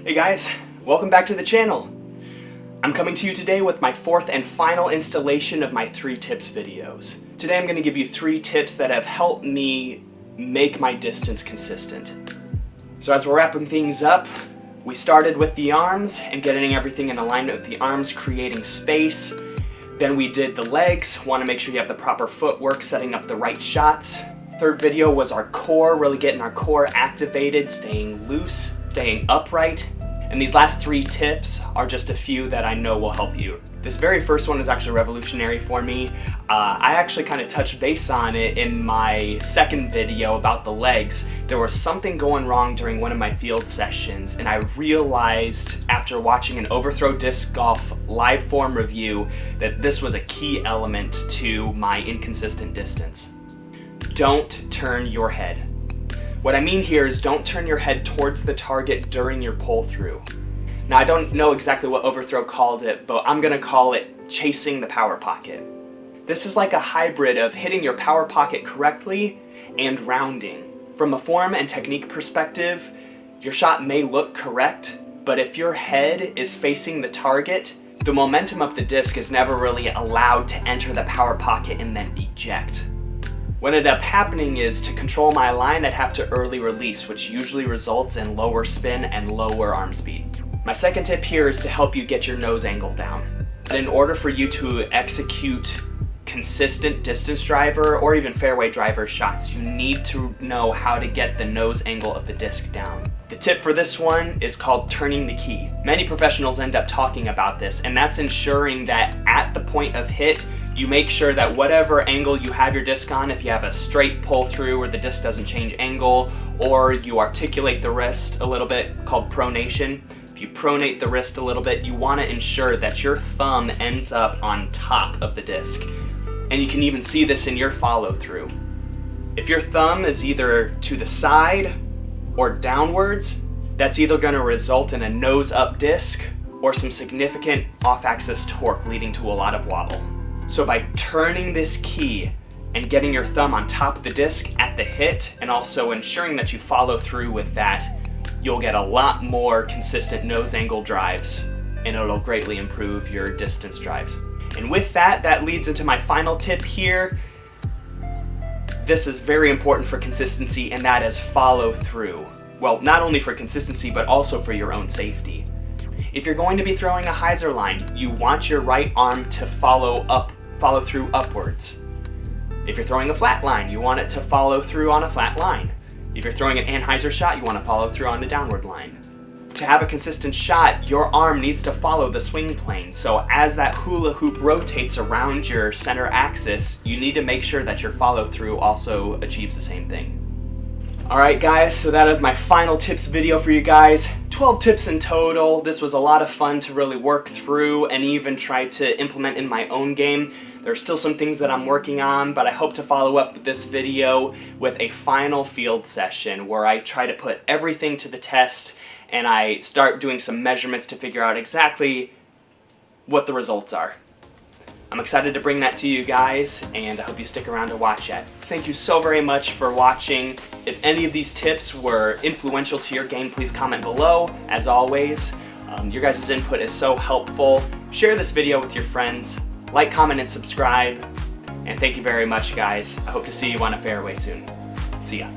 Hey guys, welcome back to the channel. I'm coming to you today with my fourth and final installation of my 3 tips videos. Today I'm going to give you 3 tips that have helped me make my distance consistent. So as we're wrapping things up, we started with the arms and getting everything in alignment with the arms, creating space. Then we did the legs, want to make sure you have the proper footwork, setting up the right shots. Third video was our core, really getting our core activated, staying loose, staying upright. And these last 3 tips are just a few that I know will help you. This very first one is actually revolutionary for me. I actually kind of touched base on it in my second video about the legs. There was something going wrong during one of my field sessions, and I realized after watching an overthrow disc golf live form review that this was a key element to my inconsistent distance. Don't turn your head. What I mean here is don't turn your head towards the target during your pull through. Now I don't know exactly what Overthrow called it, but I'm gonna call it chasing the power pocket. This is like a hybrid of hitting your power pocket correctly and rounding. From a form and technique perspective, your shot may look correct, but if your head is facing the target, the momentum of the disc is never really allowed to enter the power pocket and then eject. What ended up happening is to control my line, I'd have to early release, which usually results in lower spin and lower arm speed. My second tip here is to help you get your nose angle down. In order for you to execute consistent distance driver or even fairway driver shots, you need to know how to get the nose angle of the disc down. The tip for this one is called turning the key. Many professionals end up talking about this, and that's ensuring that at the point of hit, you make sure that whatever angle you have your disc on, if you have a straight pull through where the disc doesn't change angle, or you articulate the wrist a little bit, called pronation. If you pronate the wrist a little bit, you want to ensure that your thumb ends up on top of the disc. And you can even see this in your follow through. If your thumb is either to the side or downwards, that's either going to result in a nose up disc or some significant off-axis torque leading to a lot of wobble. So by turning this key and getting your thumb on top of the disc at the hit and also ensuring that you follow through with that, you'll get a lot more consistent nose angle drives, and it'll greatly improve your distance drives. And with that, that leads into my final tip here. This is very important for consistency, and that is follow through. Well, not only for consistency, but also for your own safety. If you're going to be throwing a hyzer line, you want your right arm to follow through upwards. If you're throwing a flat line, you want it to follow through on a flat line. If you're throwing an anhyzer shot, you want to follow through on the downward line. To have a consistent shot, your arm needs to follow the swing plane. So as that hula hoop rotates around your center axis, you need to make sure that your follow through also achieves the same thing. Alright guys, so that is my final tips video for you guys. 12 tips in total. This was a lot of fun to really work through and even try to implement in my own game. There's still some things that I'm working on, but I hope to follow up with this video with a final field session where I try to put everything to the test and I start doing some measurements to figure out exactly what the results are. I'm excited to bring that to you guys, and I hope you stick around to watch it. Thank you so very much for watching. If any of these tips were influential to your game, please comment below. As always, your guys' input is so helpful. Share this video with your friends. Like, comment, and subscribe. And thank you very much, guys. I hope to see you on a fairway soon. See ya.